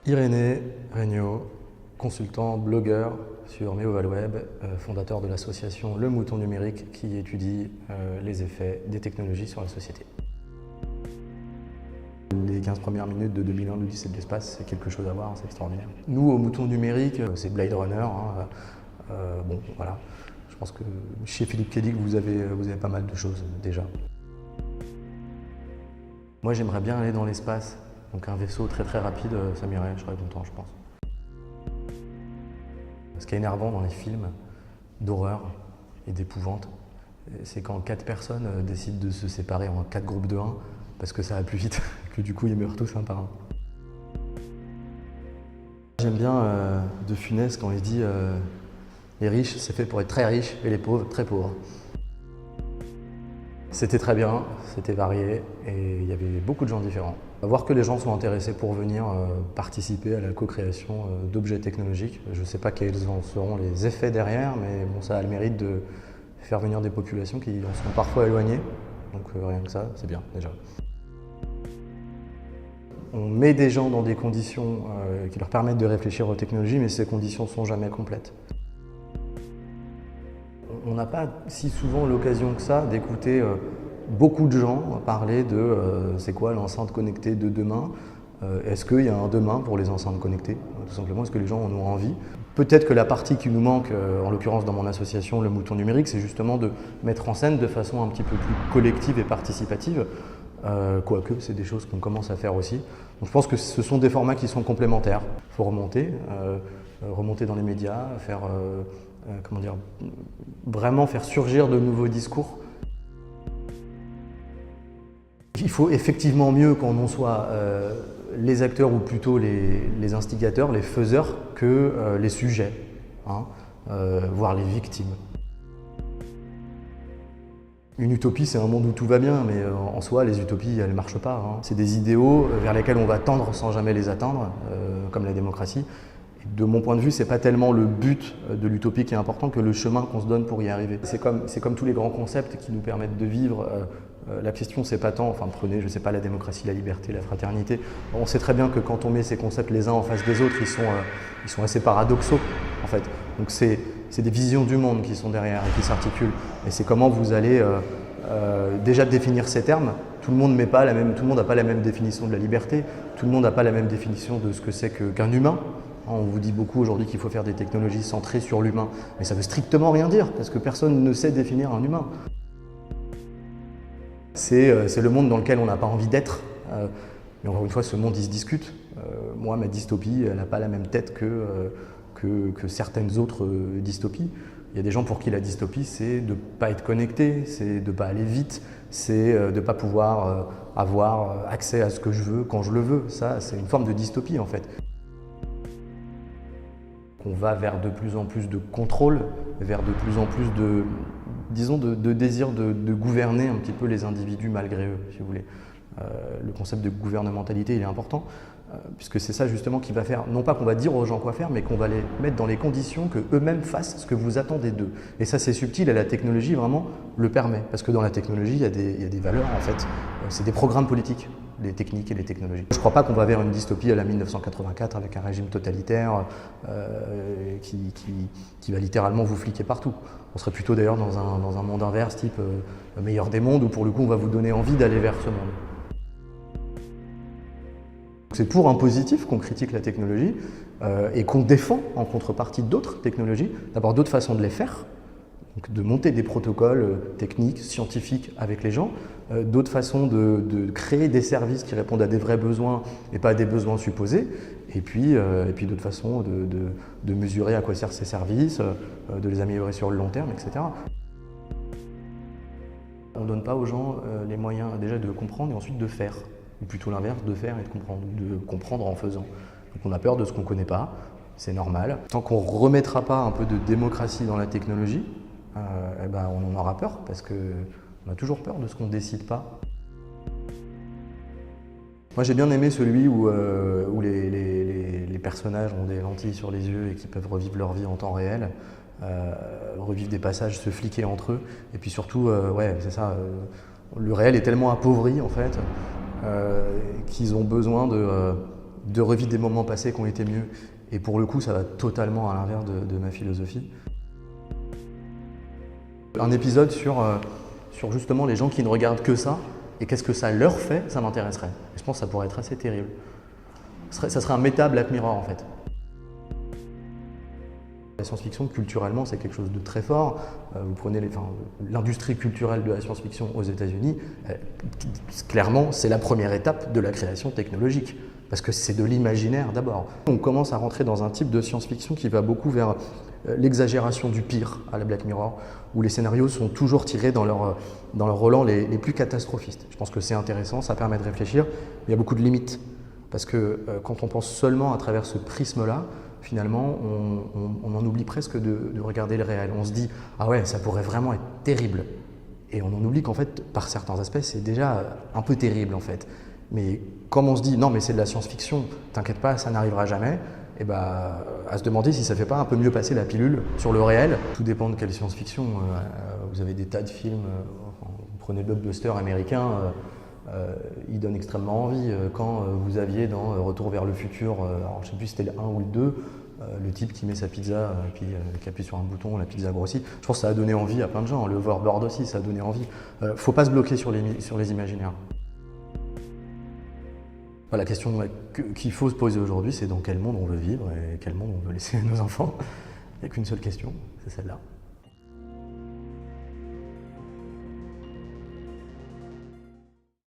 Irénée Regnault, consultant, blogueur sur MeoValWeb, fondateur de l'association Le Mouton Numérique qui étudie les effets des technologies sur la société. Les 15 premières minutes de 2001, l'Odyssée de l'espace, c'est quelque chose à voir, c'est extraordinaire. Nous, au Mouton Numérique, c'est Blade Runner. Bon, voilà. Je pense que chez Philippe Cadic, vous avez pas mal de choses déjà. Moi, j'aimerais bien aller dans l'espace. Donc un vaisseau très rapide, ça m'irait, je serais content, je pense. Ce qui est énervant dans les films d'horreur et d'épouvante, c'est quand 4 personnes décident de se séparer en 4 groupes de 1 parce que ça va plus vite, que du coup ils meurent tous un par un. J'aime bien De Funès quand il dit les riches, c'est fait pour être très riches et les pauvres, très pauvres. C'était très bien, c'était varié et il y avait beaucoup de gens différents. Voir que les gens sont intéressés pour venir participer à la co-création d'objets technologiques. Je ne sais pas quels en seront les effets derrière, mais bon, ça a le mérite de faire venir des populations qui en sont parfois éloignées. Donc rien que ça, c'est bien déjà. On met des gens dans des conditions qui leur permettent de réfléchir aux technologies, mais ces conditions ne sont jamais complètes. On n'a pas si souvent l'occasion que ça d'écouter beaucoup de gens parler de c'est quoi l'enceinte connectée de demain, est-ce qu'il y a un demain pour les enceintes connectées, tout simplement, est-ce que les gens en ont envie. Peut-être que la partie qui nous manque, en l'occurrence dans mon association Le Mouton Numérique, c'est justement de mettre en scène de façon un petit peu plus collective et participative, quoique c'est des choses qu'on commence à faire aussi. Donc je pense que ce sont des formats qui sont complémentaires. Il faut remonter dans les médias, faire comment dire, vraiment faire surgir de nouveaux discours. Il faut effectivement mieux qu'on en soit les acteurs ou plutôt les instigateurs, les faiseurs, que les sujets, voire les victimes. Une utopie, c'est un monde où tout va bien, mais en soi, les utopies, elles ne marchent pas. C'est des idéaux vers lesquels on va tendre sans jamais les atteindre, comme la démocratie. De mon point de vue, ce n'est pas tellement le but de l'utopie qui est important que le chemin qu'on se donne pour y arriver. C'est comme tous les grands concepts qui nous permettent de vivre. La question, c'est pas tant, enfin prenez, je sais pas, la démocratie, la liberté, la fraternité. On sait très bien que quand on met ces concepts les uns en face des autres, ils sont assez paradoxaux en fait. Donc c'est des visions du monde qui sont derrière et qui s'articulent. Et c'est comment vous allez déjà définir ces termes. Tout le monde n'a pas la même définition de la liberté. Tout le monde n'a pas la même définition de ce que c'est qu'un humain. On vous dit beaucoup aujourd'hui qu'il faut faire des technologies centrées sur l'humain, mais ça ne veut strictement rien dire, parce que personne ne sait définir un humain. C'est le monde dans lequel on n'a pas envie d'être, mais encore une fois, ce monde il se discute. Moi, ma dystopie, elle n'a pas la même tête que certaines autres dystopies. Il y a des gens pour qui la dystopie, c'est de ne pas être connecté, c'est de ne pas aller vite, c'est de ne pas pouvoir avoir accès à ce que je veux quand je le veux. Ça, c'est une forme de dystopie en fait. On va vers de plus en plus de contrôle, vers de plus en plus de, disons, de désir de gouverner un petit peu les individus malgré eux, si vous voulez. Le concept de gouvernementalité, il est important, puisque c'est ça justement qui va faire, non pas qu'on va dire aux gens quoi faire, mais qu'on va les mettre dans les conditions qu'eux-mêmes fassent ce que vous attendez d'eux. Et ça, c'est subtil et la technologie vraiment le permet, parce que dans la technologie, il y a des valeurs en fait, c'est des programmes politiques, les techniques et les technologies. Je ne crois pas qu'on va vers une dystopie à la 1984 avec un régime totalitaire qui va littéralement vous fliquer partout. On serait plutôt d'ailleurs dans un monde inverse, type meilleur des mondes, où pour le coup on va vous donner envie d'aller vers ce monde. C'est pour un positif qu'on critique la technologie et qu'on défend en contrepartie d'autres technologies, d'abord d'autres façons de les faire, donc de monter des protocoles techniques, scientifiques avec les gens, d'autres façons de créer des services qui répondent à des vrais besoins et pas à des besoins supposés, et puis d'autres façons de mesurer à quoi servent ces services, de les améliorer sur le long terme, etc. On ne donne pas aux gens les moyens déjà de comprendre et ensuite de faire, ou plutôt l'inverse, de faire et de comprendre en faisant. Donc on a peur de ce qu'on ne connaît pas, c'est normal. Tant qu'on ne remettra pas un peu de démocratie dans la technologie, on en aura peur, parce qu'on a toujours peur de ce qu'on ne décide pas. Moi j'ai bien aimé celui où les personnages ont des lentilles sur les yeux et qui peuvent revivre leur vie en temps réel, revivre des passages, se fliquer entre eux, et puis surtout, ouais, c'est ça, le réel est tellement appauvri en fait, qu'ils ont besoin de revivre des moments passés qui ont été mieux. Et pour le coup, ça va totalement à l'inverse de ma philosophie. Un épisode sur justement les gens qui ne regardent que ça, et qu'est-ce que ça leur fait, ça m'intéresserait. Je pense que ça pourrait être assez terrible. Ça serait un méta Black Mirror en fait. La science-fiction, culturellement, c'est quelque chose de très fort. Vous prenez l'industrie culturelle de la science-fiction aux États-Unis, clairement, c'est la première étape de la création technologique, parce que c'est de l'imaginaire d'abord. On commence à rentrer dans un type de science-fiction qui va beaucoup vers l'exagération du pire à la Black Mirror, où les scénarios sont toujours tirés dans leur relents les plus catastrophistes. Je pense que c'est intéressant, ça permet de réfléchir, mais il y a beaucoup de limites, parce que quand on pense seulement à travers ce prisme-là, finalement, on en oublie presque de regarder le réel. On se dit « Ah ouais, ça pourrait vraiment être terrible ». Et on en oublie qu'en fait, par certains aspects, c'est déjà un peu terrible en fait. Mais comme on se dit « Non, mais c'est de la science-fiction, t'inquiète pas, ça n'arrivera jamais », et à se demander si ça ne fait pas un peu mieux passer la pilule sur le réel. Tout dépend de quelle science-fiction. Vous avez des tas de films, vous prenez le blockbuster américain, il donne extrêmement envie. Quand vous aviez dans Retour vers le futur, alors je ne sais plus si c'était le 1 ou le 2, le type qui met sa pizza et puis qui appuie sur un bouton, la pizza grossit. Je pense que ça a donné envie à plein de gens. Le overboard aussi, ça a donné envie. Il ne faut pas se bloquer sur les imaginaires. La question qu'il faut se poser aujourd'hui, c'est dans quel monde on veut vivre et quel monde on veut laisser à nos enfants. Il n'y a qu'une seule question, c'est celle-là.